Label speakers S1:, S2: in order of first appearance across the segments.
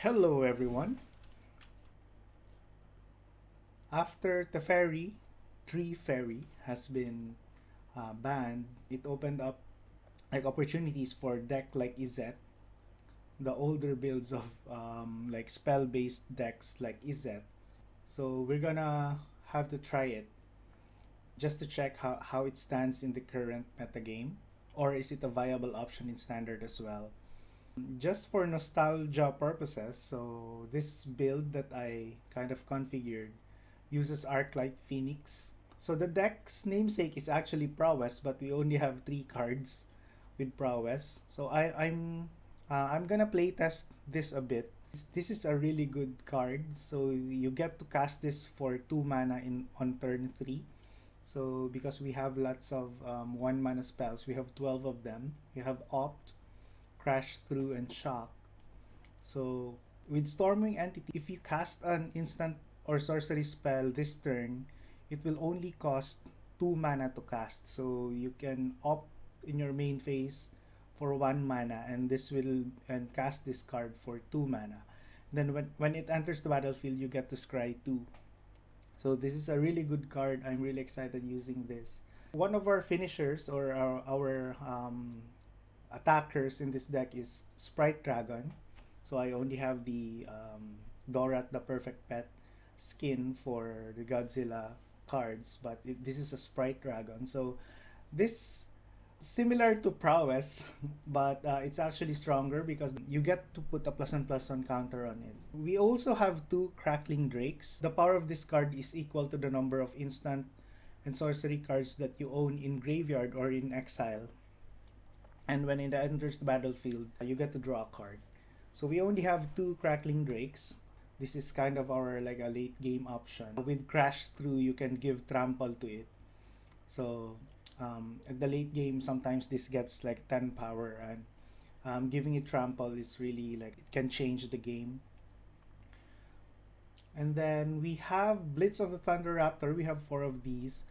S1: Hello everyone. After Tree Fairy has been banned, it opened up like opportunities for deck like Izzet, the older builds of like spell-based decks like Izzet. So we're gonna have to try it just to check how it stands in the current metagame, or is it a viable option in standard as well. Just for nostalgia purposes, so this build that I kind of configured uses Arclight Phoenix. So the deck's namesake is actually Prowess, but we only have 3 cards with Prowess. So I'm gonna play test this a bit. This is a really good card. So you get to cast this for 2 mana in on turn 3. So because we have lots of 1 mana spells, we have 12 of them. We have Opt, Crash Through, and Shock. So with Stormwing Entity, if you cast an instant or sorcery spell this turn, it will only cost 2 mana to cast. So you can opt in your main phase for 1 mana, and cast this card for 2 mana. Then when it enters the battlefield, you get to scry 2. So this is a really good card. I'm really excited using this. One of our finishers, or our attackers in this deck, is Sprite Dragon. So I only have the Dorat, the Perfect Pet skin for the Godzilla cards, but this is a Sprite Dragon. So this similar to Prowess, but it's actually stronger because you get to put a +1/+1 counter on it. We also have 2 Crackling Drakes. The power of this card is equal to the number of instant and sorcery cards that you own in graveyard or in exile. And when it enters the battlefield, you get to draw a card. So we only have 2 Crackling Drakes. This is kind of our like a late game option. With Crash Through, you can give Trample to it. So at the late game, sometimes this gets like 10 power, and giving it Trample is really like, it can change the game. And then we have Blitz of the Thunder-Raptor. We have 4 of these.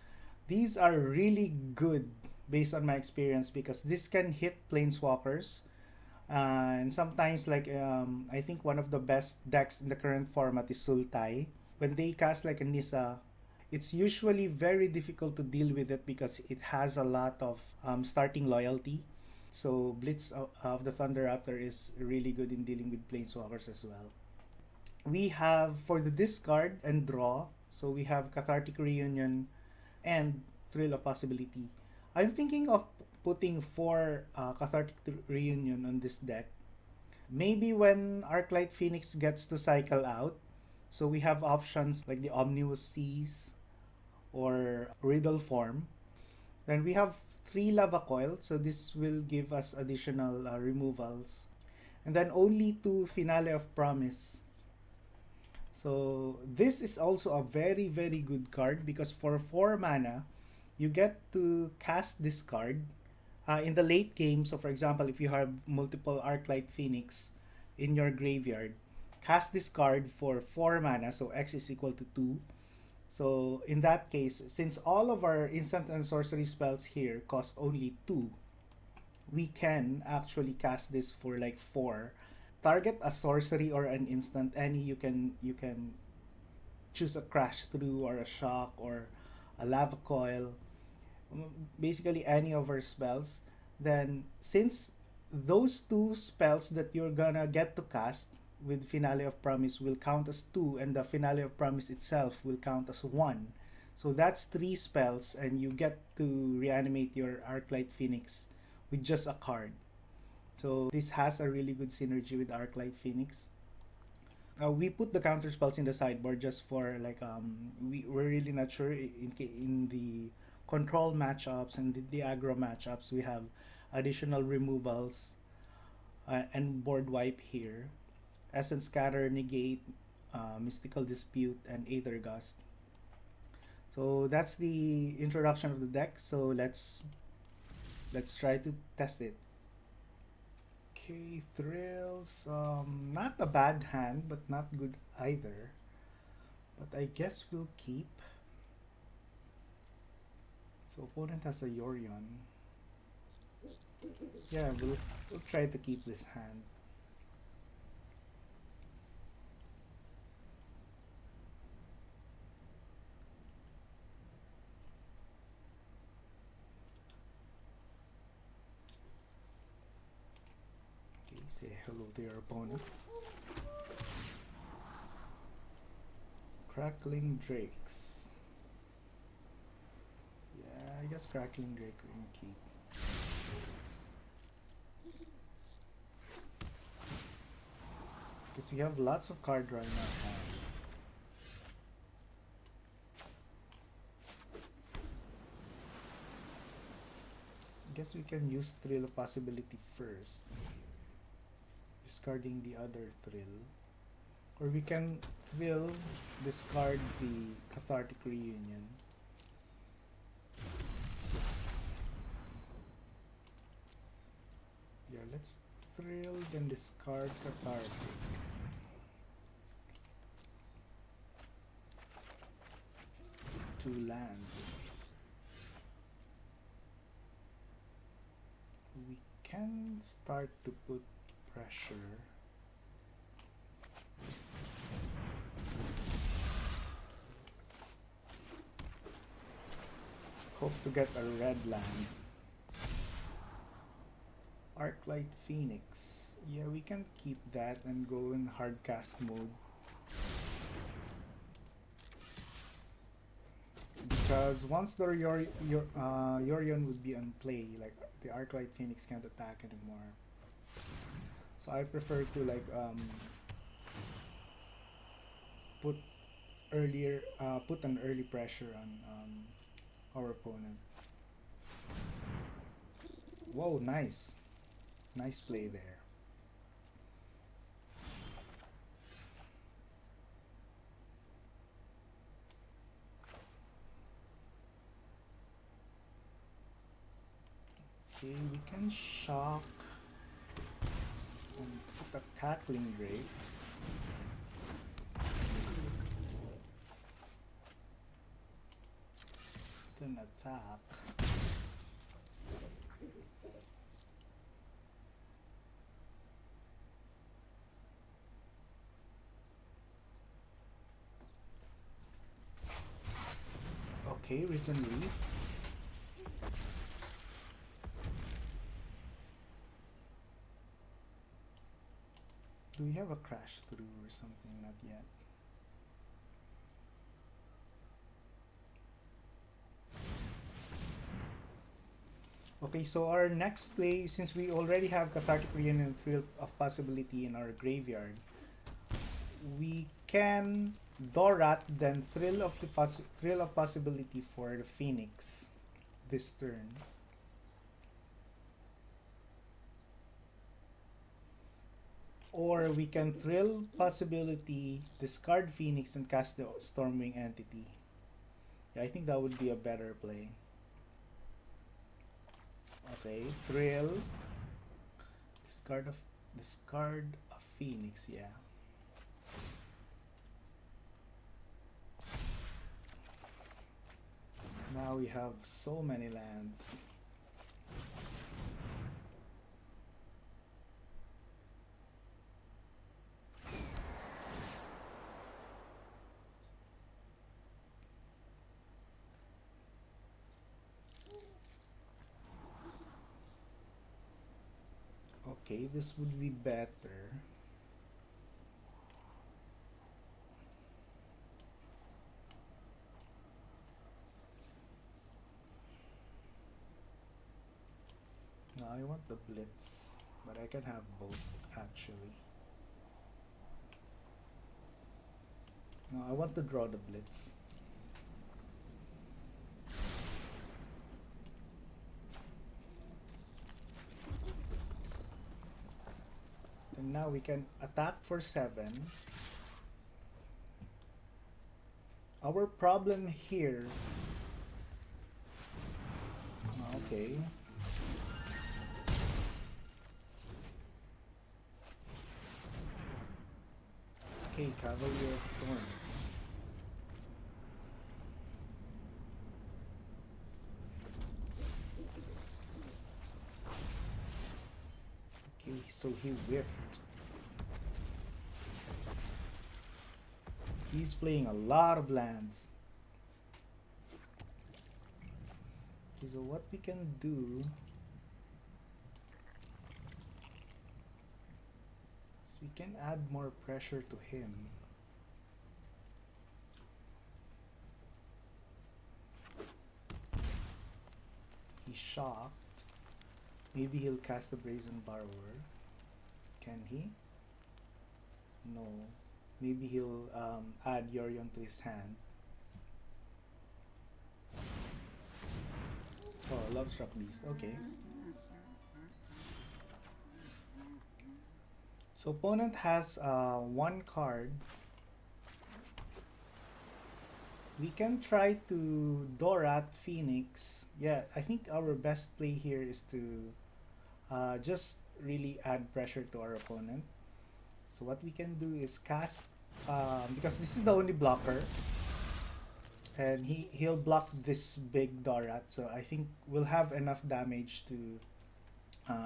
S1: These are really good based on my experience because this can hit Planeswalkers. And sometimes, like, I think one of the best decks in the current format is Sultai. When they cast like a Nissa, it's usually very difficult to deal with it because it has a lot of starting loyalty. So Blitz of the Thunder-Raptor is really good in dealing with Planeswalkers as well. We have, for the discard and draw, so we have Cathartic Reunion and Thrill of Possibility. I'm thinking of putting 4 Cathartic Reunion on this deck. Maybe when Arclight Phoenix gets to cycle out, so we have options like the Omnibus Seas or Riddle Form. Then we have 3 Lava Coil, so this will give us additional removals. And then only 2 Finale of Promise. So this is also a very, very good card because for 4 mana, you get to cast this card in the late game. So for example, if you have multiple Arclight Phoenix in your graveyard, cast this card for 4 mana, so X is equal to 2. So in that case, since all of our instant and sorcery spells here cost only 2, we can actually cast this for like 4. Target a sorcery or an instant, any you can choose a Crash Through or a Shock or a Lava Coil, basically any of our spells. Then since those 2 spells that you're gonna get to cast with Finale of Promise will count as 2, and the Finale of Promise itself will count as 1, so that's 3 spells, and you get to reanimate your Arclight Phoenix with just a card. So this has a really good synergy with Arclight Phoenix. We put the counter spells in the sideboard just for like we're really not sure in the control matchups and the aggro matchups. We have additional removals and board wipe here. Essence Scatter, Negate, Mystical Dispute, and Aether Gust. So that's the introduction of the deck. So let's try to test it. Okay, Thrills. Not a bad hand, but not good either. But I guess we'll keep. So opponent has a Yorion. Yeah, we'll try to keep this hand. Say hello to your opponent. Crackling Drakes. Yeah, I guess Crackling Drake we can keep. Because we have lots of card draw in our hand. I guess we can use Thrill of Possibility first, discarding the other Thrill. Or we can Thrill, discard the Cathartic Reunion. Yeah, let's Thrill, then discard Cathartic. Two lands. We can start to put pressure. Hope to get a red land. Arclight Phoenix. Yeah, we can keep that and go in hard cast mode. Because once the Yorion would be on play, like the Arclight Phoenix can't attack anymore. So I prefer to like put an early pressure on our opponent. Whoa, nice. Nice play there. Okay, we can shock and put a Crackling Drake. Then attack. Okay, Risen Reef. Do we have a crash through or something? Not yet. Okay, so our next play, since we already have Cathartic Reunion and Thrill of Possibility in our graveyard, we can Dorat, then Thrill of Possibility for the Phoenix this turn. Or we can Thrill Possibility, discard Phoenix, and cast the Stormwing Entity. Yeah, I think that would be a better play. Okay, Thrill, discard a Phoenix, yeah. Now we have so many lands. Okay, this would be better. No, I want the Blitz, but I can have both actually. No, I want to draw the Blitz. And now we can attack for 7. Our problem here. Okay. Okay, Cavalier of Thorns. Okay, so he whiffed. He's playing a lot of lands. Okay, so what we can do... We can add more pressure to him. He's shocked. Maybe he'll cast the Brazen Borrower. Can he? No. Maybe he'll add Yorion to his hand. Oh, Love Struck Beast. Okay. So opponent has one card. We can try to Dorat Phoenix. Yeah, I think our best play here is to just really add pressure to our opponent. So what we can do is cast, because this is the only blocker, and he'll block this big Dorat. So I think we'll have enough damage to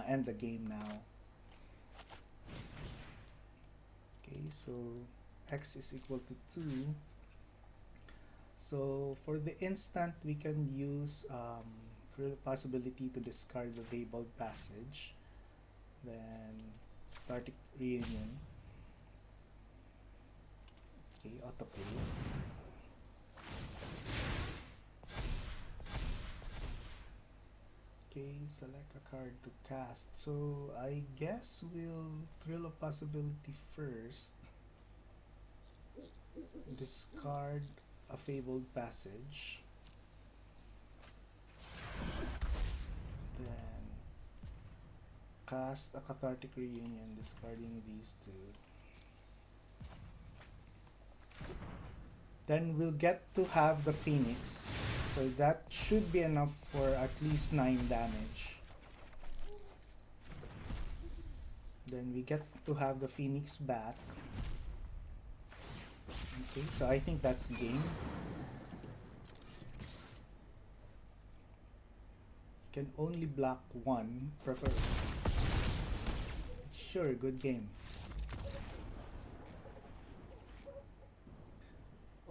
S1: end the game now. Okay, so X is equal to 2. So for the instant, we can use for the possibility to discard the Fabled Passage, then Cathartic Reunion. Okay, autoplay. Okay, select a card to cast. So I guess we'll Thrill of Possibility first. Discard a Fabled Passage. Then cast a Cathartic Reunion, discarding these two. Then we'll get to have the Phoenix. So that should be enough for at least 9 damage. Then we get to have the Phoenix back. Okay, so I think that's game. Can only block one, prefer. Sure, good game.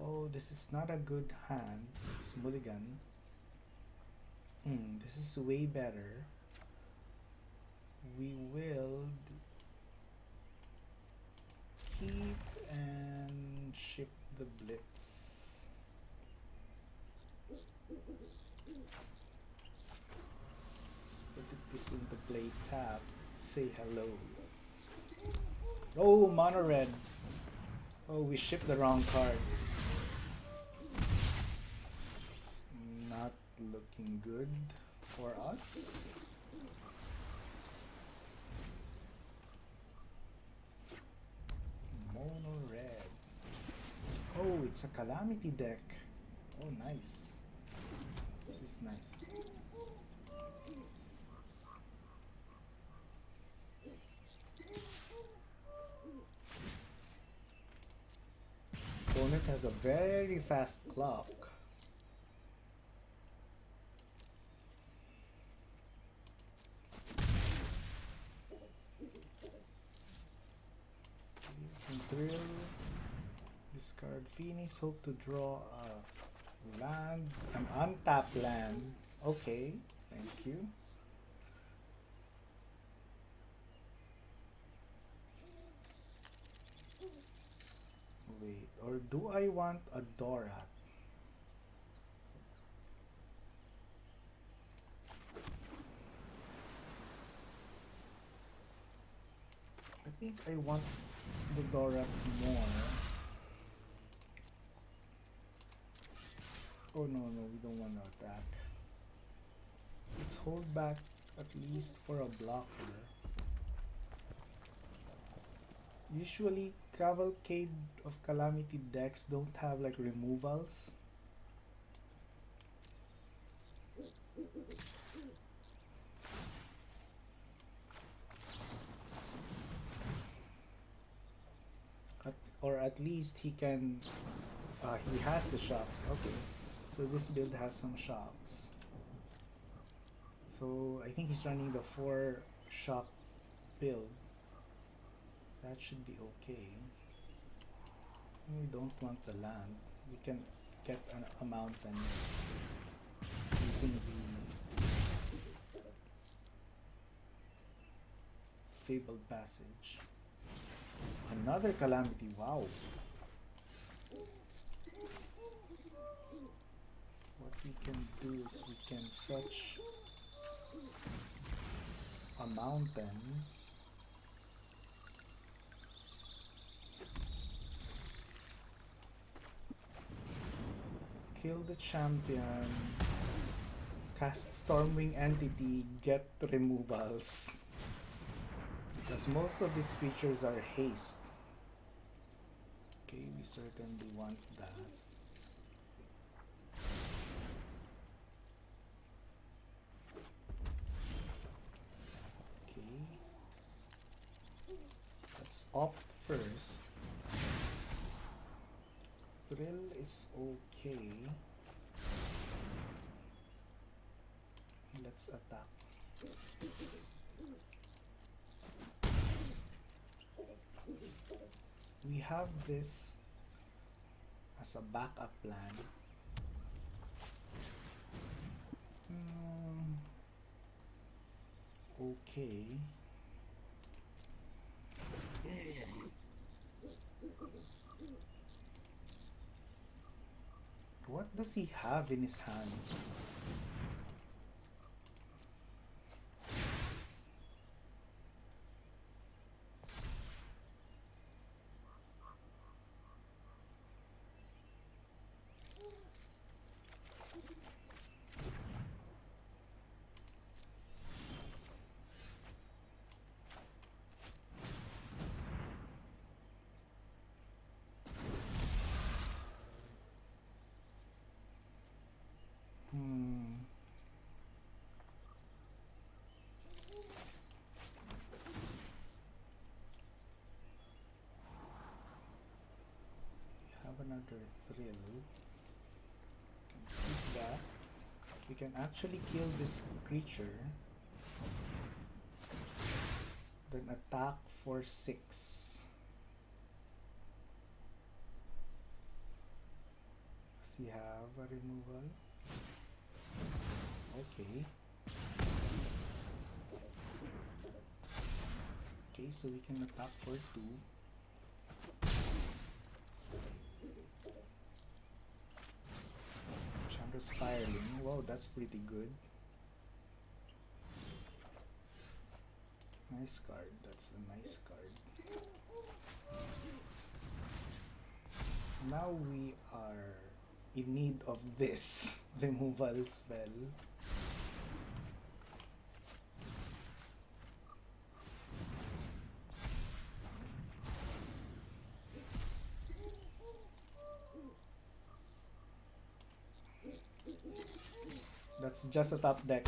S1: Oh, this is not a good hand. It's mulligan. This is way better. We will keep and ship the Blitz. Let's put this into play tap. Say hello. Oh, mono red. Oh, we shipped the wrong card. Not looking good for us. Mono red. Oh, it's a Calamity deck. Oh, nice. This is nice. Opponent has a very fast clock. Thrill, discard Phoenix, hope to draw a land, an untapped land. Okay, thank you. Wait, or do I want a Dorat? I think I want the Dorat more. Oh no, we don't want to attack. Let's hold back at least for a blocker. Usually Cavalcade of Calamity decks don't have like removals. Or at least he can, he has the shocks. Okay, so this build has some shocks. So I think he's running the 4 shock build. That should be okay. We don't want the land. We can get a mountain using the Fabled Passage. Another Calamity, wow. What we can do is we can fetch a mountain. Kill the champion. Cast Stormwing Entity, get removals. Because most of these creatures are haste. Okay, we certainly want that. Okay. Let's opt first. Thrill is okay. Let's attack. We have this as a backup plan. Okay. What does he have in his hand? Another thrill. Can keep that. We can actually kill this creature. Then attack for 6. Does he have a removal? Okay. Okay, so we can attack for 2. Spiraling. Wow, that's pretty good. Nice card. That's a nice card. Now we are in need of this removal spell. That's just a top deck.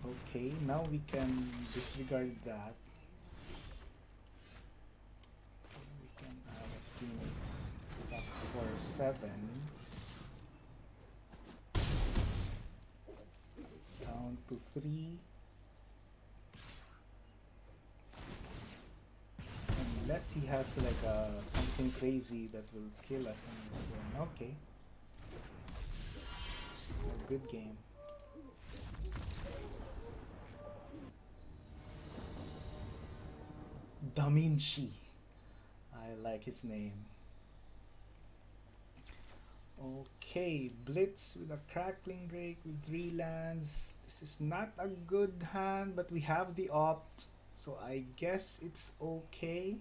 S1: Okay, now we can disregard that. We can add a Phoenix back for 7. Down to 3. Unless he has like something crazy that will kill us in this turn. Okay. A good game. Da Vinci. I like his name. Okay, Blitz with a Crackling Drake with 3 lands. This is not a good hand, but we have the opt, so I guess it's okay.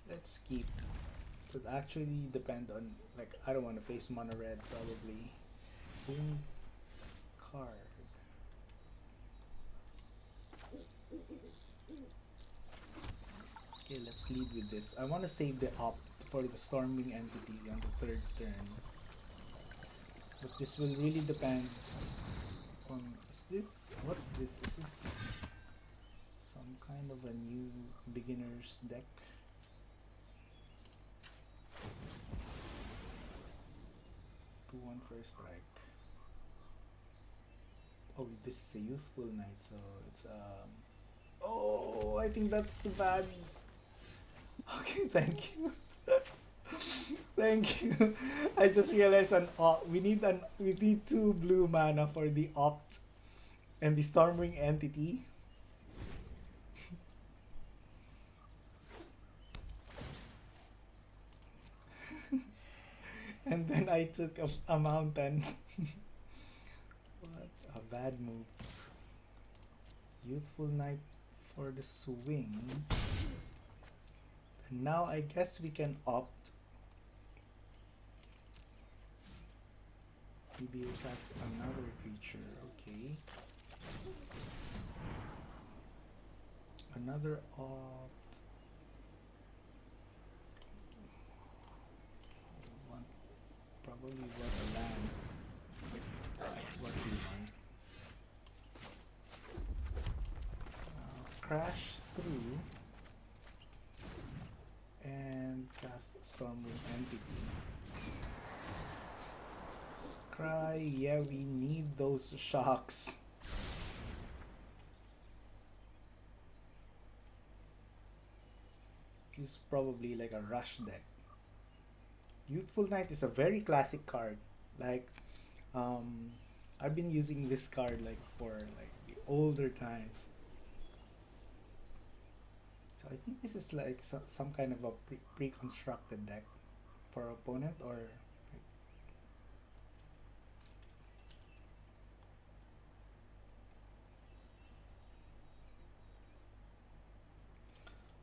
S1: Let's keep. It would actually depend on, like, I don't want to face mono red probably. Card. Okay, let's lead with this. I want to save the opt for the Stormwing Entity on the 3rd turn. But this will really depend on... Is this... What's this? Is this some kind of a new beginner's deck? Two, 1 for a strike. Oh, this is a youthful knight, so it's oh, I think that's bad. Okay, thank you. Thank you. I just realized we need 2 blue mana for the opt and the Stormwing Entity. And then I took a mountain. What a bad move. Youthful Knight for the swing. And now I guess we can opt. Maybe we cast another creature. Okay. Another opt. Probably want a land. That's what we want. Crash through and cast Stormwing Entity. Scry, yeah, we need those shocks. This is probably like a rush deck. Youthful Knight is a very classic card. Like, I've been using this card like for like the older times. So I think this is like some kind of a pre-constructed deck for opponent, or like,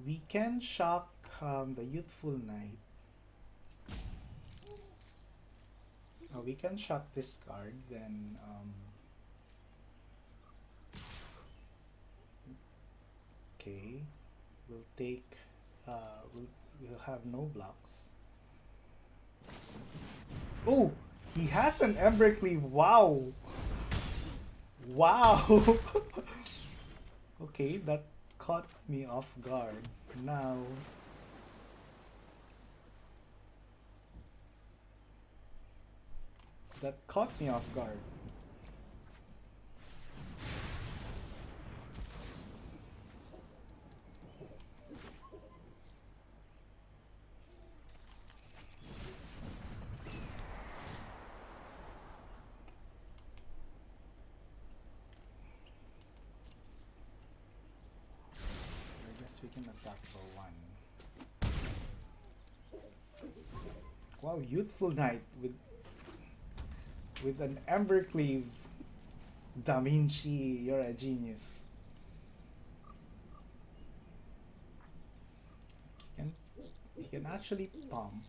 S1: we can shock the Youthful Knight. We can shock this card, then okay, we'll take we'll have no blocks. Oh, he has an Embercleave. Wow. Wow. Okay, that caught me off guard. Now that caught me off guard. I guess we can attack for 1. Wow, Youthful Knight with an Embercleave. Da Vinci, you're a genius. He can actually pump.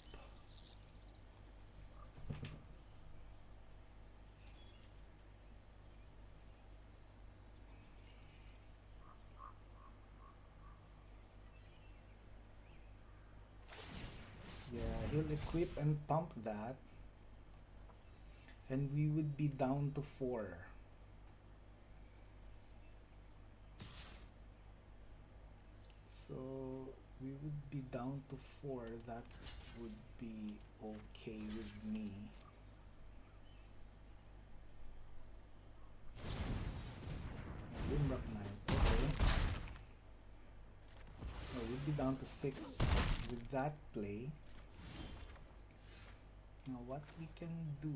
S1: Yeah, he'll equip and pump that. And we would be down to 4. So we would be down to 4. That would be okay with me. Rimrock Knight, okay. No, we'd be down to 6 with that play. Now what we can do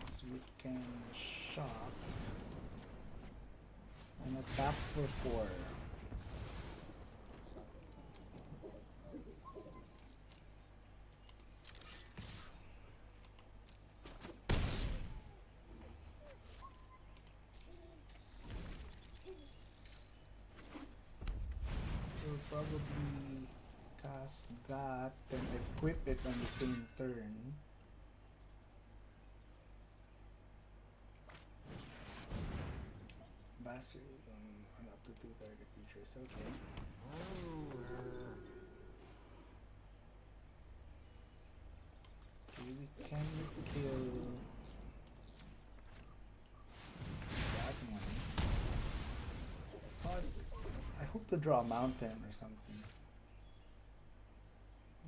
S1: is we can shock and attack for 4. We'll probably cast that and equip it on the same turn. Bastard on up to 2 target creatures, okay. Okay, we can kill that one. But I hope to draw a mountain or something.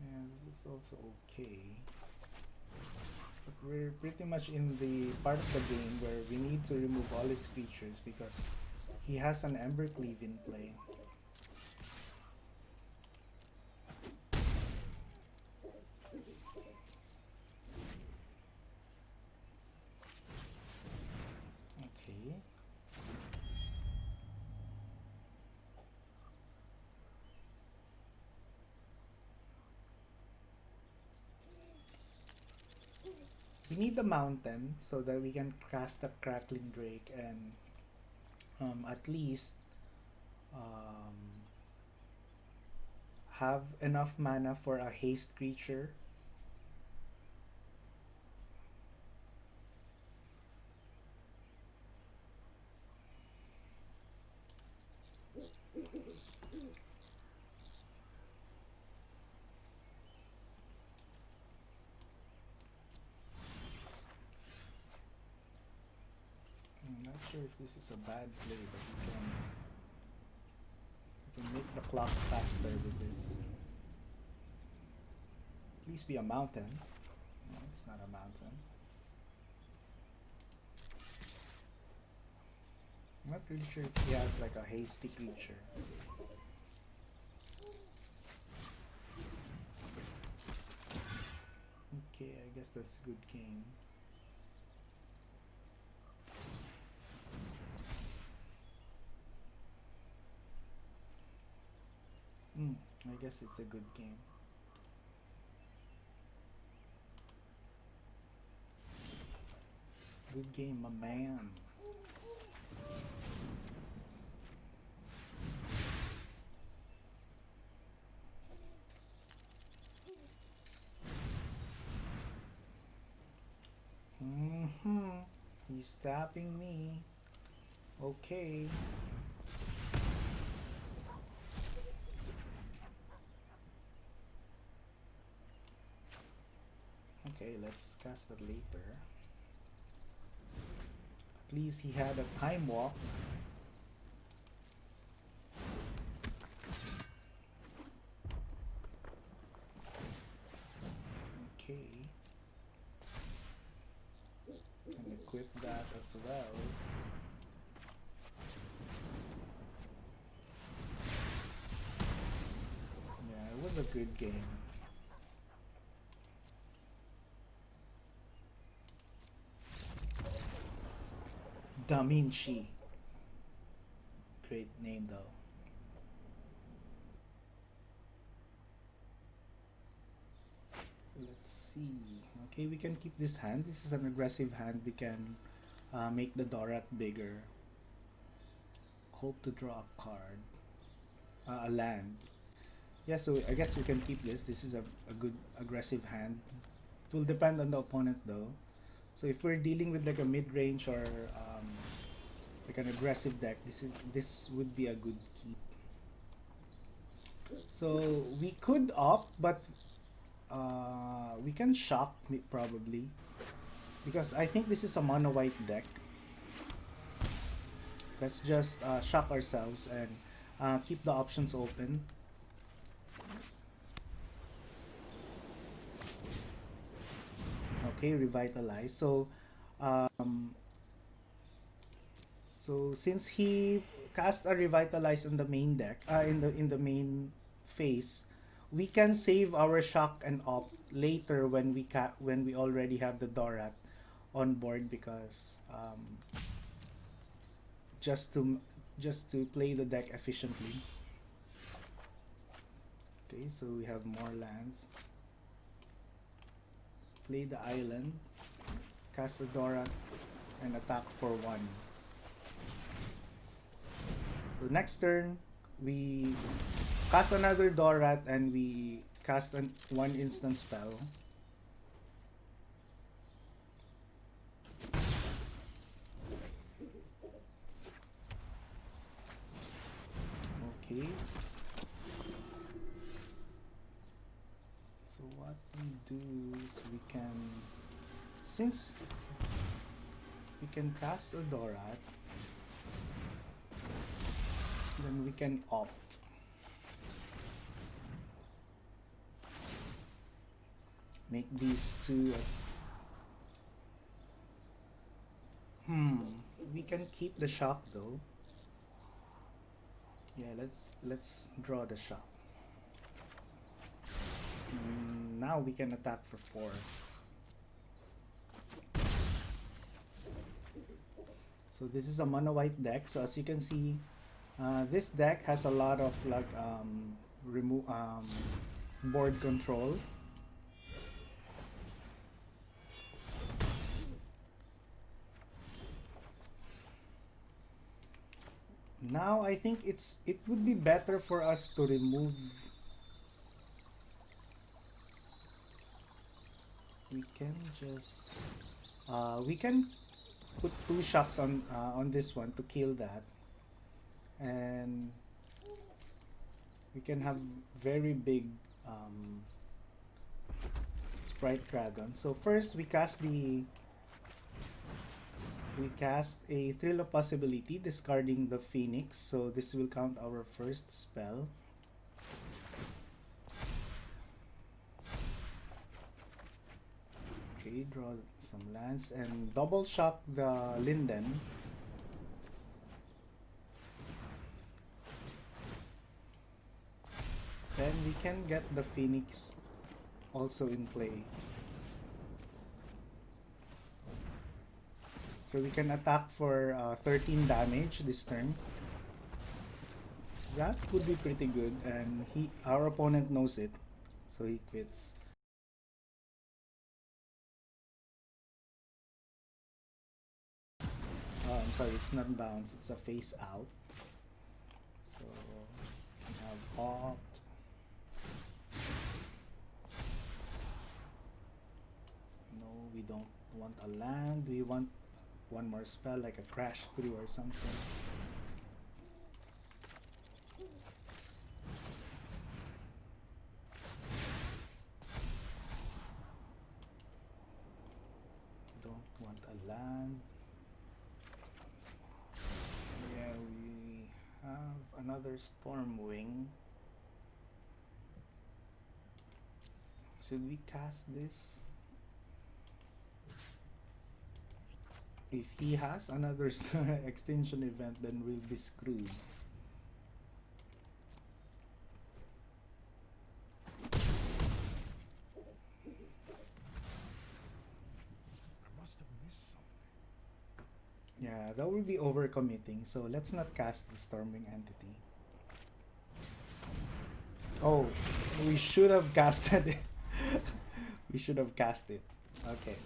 S1: Yeah, this is also okay. But we're pretty much in the part of the game where we need to remove all his creatures because he has an Embercleave in play. we need the mountain so that we can cast the Crackling Drake and at least um, have enough mana for a haste creature. I'm not sure if this is a bad play, but we can make the clock faster with this. Please be a mountain. No, it's not a mountain. I'm not really sure if he has like a hasty creature. Okay, I guess that's a good game. I guess it's a good game. Good game, my man. He's tapping me. Okay. Okay, let's cast that later. At least he had a time walk. Okay. And equip that as well. Yeah, it was a good game. Da Vinci. Great name though. Let's see. Okay, we can keep this hand. This is an aggressive hand. We can make the Dorat bigger. Hope to draw a card. A land. Yeah, so I guess we can keep this. This is a good aggressive hand. It will depend on the opponent though. So if we're dealing with like a mid-range or like an aggressive deck, this would be a good keep. So we could opt, but we can shock probably, because I think this is a mono white deck. Let's just shock ourselves and keep the options open. Okay, revitalize. So since he cast a revitalize in the main deck, in the main phase, we can save our shock and opt later when we already have the Dorat on board, because just to play the deck efficiently. Okay, so we have more lands. Play the island, cast a Dorat, and attack for 1. So next turn, we cast another Dorat and we cast one instant spell. Okay. So what we do is since we can cast a Dorat, then we can opt. Make these two. We can keep the shock though. Yeah, let's draw the shock. Now we can attack for 4. So this is a mono white deck. So as you can see, this deck has a lot of like board control. Now I think it would be better for us to remove. We can just we can put 2 shocks on this one to kill that, and we can have very big Sprite Dragon. So first we cast a Thrill of Possibility, discarding the Phoenix. So this will count our first spell. Okay, draw some lands and double shock the Linden. Then we can get the Phoenix also in play. So we can attack for 13 damage this turn. That would be pretty good, and our opponent knows it, so he quits. I'm sorry, it's not bounce, it's a face out. So we have opt. No, we don't want a land. We want one more spell, like a crash through or something. Don't want a land. Yeah, we have another Stormwing. Should we cast this? If he has another extinction event, then we'll be screwed.
S2: I must have missed something.
S1: Yeah, that will be overcommitting, so let's not cast the Stormwing Entity. Oh, we should have casted it. We should have cast it. Okay.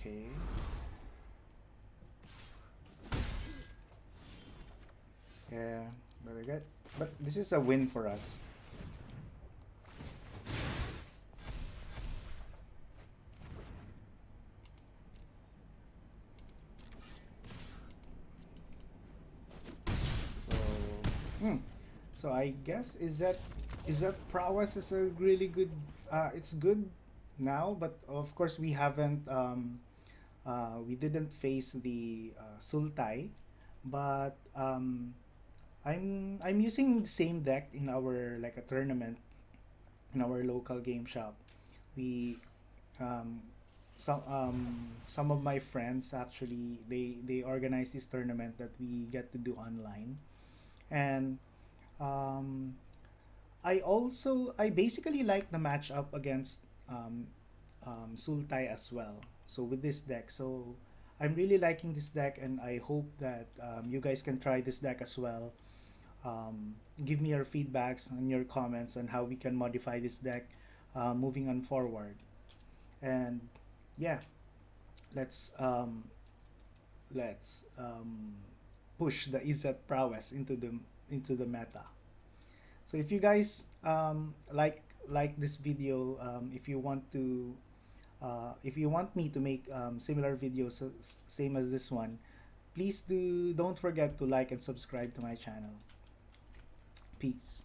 S1: Okay. Yeah, very good. But this is a win for us. So I guess Izzet Prowess is a really good. It's good now, but of course we haven't. We didn't face the Sultai, but I'm using the same deck in our, like, a tournament in our local game shop. We some of my friends, actually, they organize this tournament that we get to do online, and um, I basically like the matchup against Sultai as well. So with this deck, so I'm really liking this deck, and I hope that you guys can try this deck as well. Give me your feedbacks and your comments on how we can modify this deck moving on forward. And yeah, let's let's push the Izzet Prowess into the meta. So if you guys like this video, if you want me to make similar videos, same as this one, please don't forget to like and subscribe to my channel. Peace.